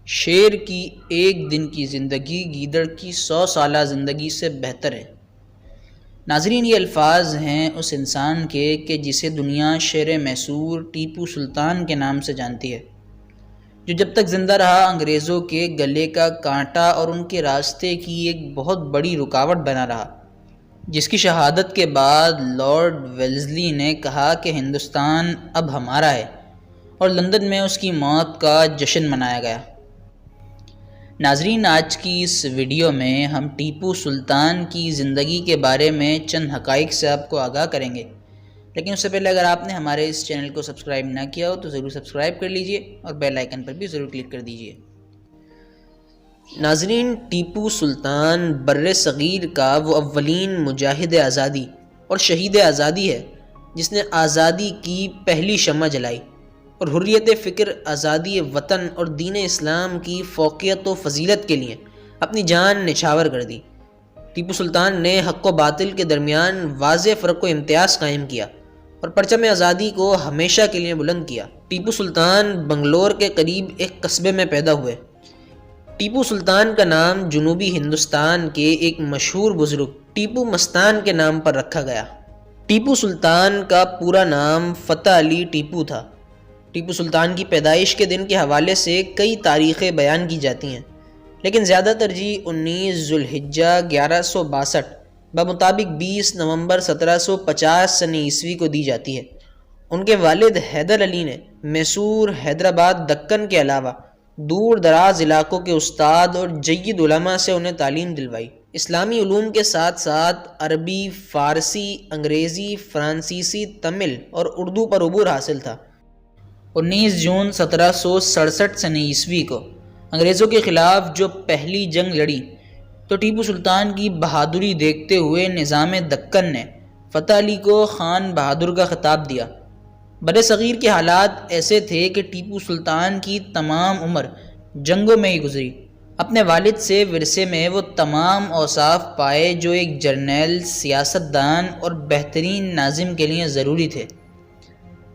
شیر کی ایک دن کی زندگی گیدڑ کی 100 سالہ زندگی سے بہتر ہے۔ ناظرین، یہ الفاظ ہیں اس انسان کے کہ جسے دنیا شیر میسور ٹیپو سلطان کے نام سے جانتی ہے، جو جب تک زندہ رہا انگریزوں کے گلے کا کانٹا اور ان کے راستے کی ایک بہت بڑی رکاوٹ بنا رہا، جس کی شہادت کے بعد لارڈ ویلزلی نے کہا کہ ہندوستان اب ہمارا ہے، اور لندن میں اس کی موت کا جشن منایا گیا۔ ناظرین، آج کی اس ویڈیو میں ہم ٹیپو سلطان کی زندگی کے بارے میں چند حقائق سے آپ کو آگاہ کریں گے، لیکن اس سے پہلے اگر آپ نے ہمارے اس چینل کو سبسکرائب نہ کیا ہو تو ضرور سبسکرائب کر لیجئے اور بیل آئیکن پر بھی ضرور کلک کر دیجئے۔ ناظرین، ٹیپو سلطان بر صغیر کا وہ اولین مجاہد آزادی اور شہید آزادی ہے جس نے آزادی کی پہلی شمع جلائی اور حریت فکر، آزادی وطن اور دین اسلام کی فوقیت و فضیلت کے لیے اپنی جان نچھاور کر دی۔ ٹیپو سلطان نے حق و باطل کے درمیان واضح فرق و امتیاز قائم کیا اور پرچم آزادی کو ہمیشہ کے لیے بلند کیا۔ ٹیپو سلطان بنگلور کے قریب ایک قصبے میں پیدا ہوئے۔ ٹیپو سلطان کا نام جنوبی ہندوستان کے ایک مشہور بزرگ ٹیپو مستان کے نام پر رکھا گیا۔ ٹیپو سلطان کا پورا نام فتح علی ٹیپو تھا۔ ٹیپو سلطان کی پیدائش کے دن کے حوالے سے کئی تاریخیں بیان کی جاتی ہیں، لیکن زیادہ ترجیح 19 ذوالحجہ 1162 بمطابق 20 نومبر 1750 سن عیسوی کو دی جاتی ہے۔ ان کے والد حیدر علی نے میسور، حیدرآباد، دکن کے علاوہ دور دراز علاقوں کے استاد اور جید علماء سے انہیں تعلیم دلوائی۔ اسلامی علوم کے ساتھ ساتھ عربی، فارسی، انگریزی، فرانسیسی، تمل اور اردو پر عبور حاصل تھا۔ 19 جون 1767 سن عیسوی کو انگریزوں کے خلاف جو پہلی جنگ لڑی تو ٹیپو سلطان کی بہادری دیکھتے ہوئے نظام دکن نے فتح علی کو خان بہادر کا خطاب دیا۔ بر صغیر کے حالات ایسے تھے کہ ٹیپو سلطان کی تمام عمر جنگوں میں ہی گزری۔ اپنے والد سے ورثے میں وہ تمام اوصاف پائے جو ایک جرنیل، سیاستدان اور بہترین ناظم کے لیے ضروری تھے۔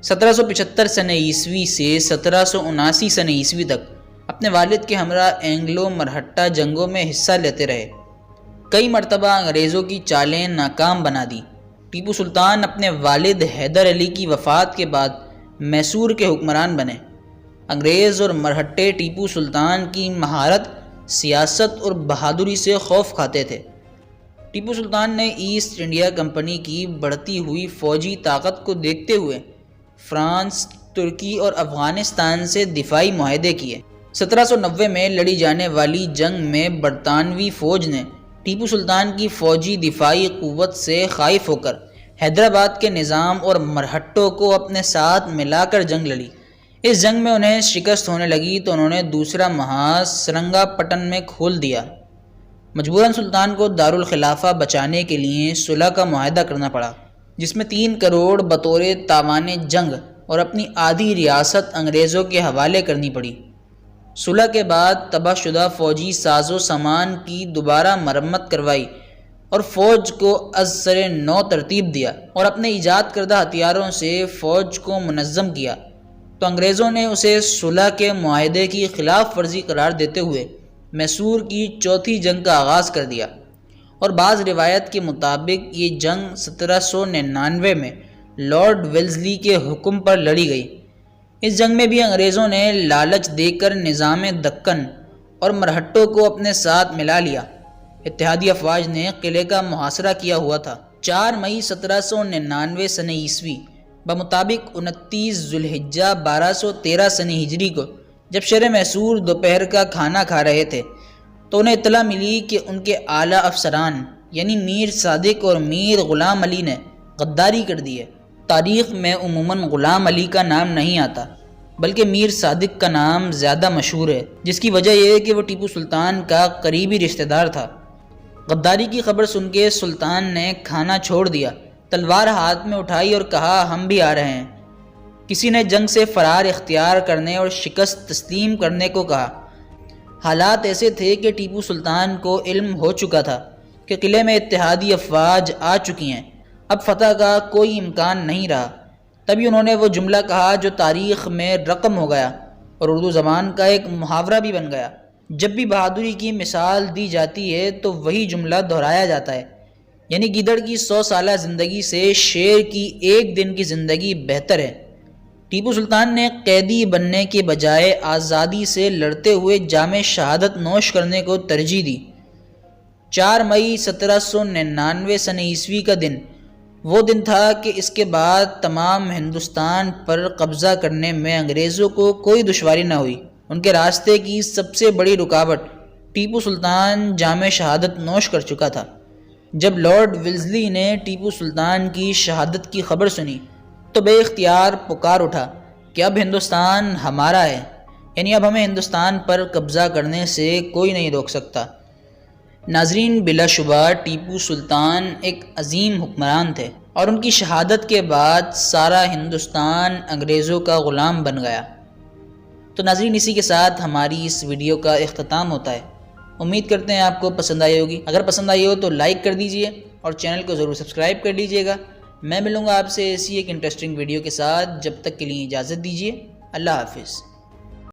1775 سن عیسوی سے 1779 سن عیسوی تک اپنے والد کے ہمراہ اینگلو مرہٹہ جنگوں میں حصہ لیتے رہے۔ کئی مرتبہ انگریزوں کی چالیں ناکام بنا دی۔ ٹیپو سلطان اپنے والد حیدر علی کی وفات کے بعد میسور کے حکمران بنے۔ انگریز اور مرہٹے ٹیپو سلطان کی مہارت، سیاست اور بہادری سے خوف کھاتے تھے۔ ٹیپو سلطان نے ایسٹ انڈیا کمپنی کی بڑھتی ہوئی فوجی طاقت کو دیکھتے ہوئے فرانس، ترکی اور افغانستان سے دفاعی معاہدے کیے۔ 1790 میں لڑی جانے والی جنگ میں برطانوی فوج نے ٹیپو سلطان کی فوجی دفاعی قوت سے خائف ہو کر حیدرآباد کے نظام اور مرہٹوں کو اپنے ساتھ ملا کر جنگ لڑی۔ اس جنگ میں انہیں شکست ہونے لگی تو انہوں نے دوسرا محاذ سرنگا پٹن میں کھول دیا۔ مجبوراً سلطان کو دارالخلافہ بچانے کے لیے صلح کا معاہدہ کرنا پڑا، جس میں 3 کروڑ بطور تاوان جنگ اور اپنی آدھی ریاست انگریزوں کے حوالے کرنی پڑی۔ صلح کے بعد تباہ شدہ فوجی ساز و سامان کی دوبارہ مرمت کروائی اور فوج کو از سر نو ترتیب دیا اور اپنے ایجاد کردہ ہتھیاروں سے فوج کو منظم کیا تو انگریزوں نے اسے صلح کے معاہدے کی خلاف ورزی قرار دیتے ہوئے میسور کی چوتھی جنگ کا آغاز کر دیا، اور بعض روایت کے مطابق یہ جنگ 1799 میں لارڈ ویلزلی کے حکم پر لڑی گئی۔ اس جنگ میں بھی انگریزوں نے لالچ دے کر نظام دکن اور مرہٹوں کو اپنے ساتھ ملا لیا۔ اتحادی افواج نے قلعے کا محاصرہ کیا ہوا تھا۔ 4 مئی 1799 سن عیسوی بمطابق 29 ذوالحجہ 1213 سن ہجری کو جب شیر میسور دوپہر کا کھانا کھا رہے تھے تو انہیں اطلاع ملی کہ ان کے اعلیٰ افسران یعنی میر صادق اور میر غلام علی نے غداری کر دی ہے۔ تاریخ میں عموماً غلام علی کا نام نہیں آتا، بلکہ میر صادق کا نام زیادہ مشہور ہے، جس کی وجہ یہ ہے کہ وہ ٹیپو سلطان کا قریبی رشتہ دار تھا۔ غداری کی خبر سن کے سلطان نے کھانا چھوڑ دیا، تلوار ہاتھ میں اٹھائی اور کہا ہم بھی آ رہے ہیں۔ کسی نے جنگ سے فرار اختیار کرنے اور شکست تسلیم کرنے کو کہا۔ حالات ایسے تھے کہ ٹیپو سلطان کو علم ہو چکا تھا کہ قلعے میں اتحادی افواج آ چکی ہیں، اب فتح کا کوئی امکان نہیں رہا۔ تبھی انہوں نے وہ جملہ کہا جو تاریخ میں رقم ہو گیا، اور اردو زبان کا ایک محاورہ بھی بن گیا۔ جب بھی بہادری کی مثال دی جاتی ہے تو وہی جملہ دہرایا جاتا ہے، یعنی گیدڑ کی 100 سالہ زندگی سے شیر کی ایک دن کی زندگی بہتر ہے۔ ٹیپو سلطان نے قیدی بننے کے بجائے آزادی سے لڑتے ہوئے جام شہادت نوش کرنے کو ترجیح دی۔ 4 مئی 1799 سن عیسوی کا دن وہ دن تھا کہ اس کے بعد تمام ہندوستان پر قبضہ کرنے میں انگریزوں کو کوئی دشواری نہ ہوئی۔ ان کے راستے کی سب سے بڑی رکاوٹ ٹیپو سلطان جام شہادت نوش کر چکا تھا۔ جب لارڈ ولزلی نے ٹیپو سلطان کی شہادت کی خبر سنی تو بے اختیار پکار اٹھا کہ اب ہندوستان ہمارا ہے، یعنی اب ہمیں ہندوستان پر قبضہ کرنے سے کوئی نہیں روک سکتا۔ ناظرین، بلا شبہ ٹیپو سلطان ایک عظیم حکمران تھے اور ان کی شہادت کے بعد سارا ہندوستان انگریزوں کا غلام بن گیا۔ تو ناظرین، اسی کے ساتھ ہماری اس ویڈیو کا اختتام ہوتا ہے۔ امید کرتے ہیں آپ کو پسند آئی ہوگی۔ اگر پسند آئی ہو تو لائک کر دیجئے اور چینل کو ضرور سبسکرائب کر لیجئے گا۔ میں ملوں گا آپ سے ایسی ایک انٹرسٹنگ ویڈیو کے ساتھ، جب تک کے لیے اجازت دیجئے۔ اللہ حافظ۔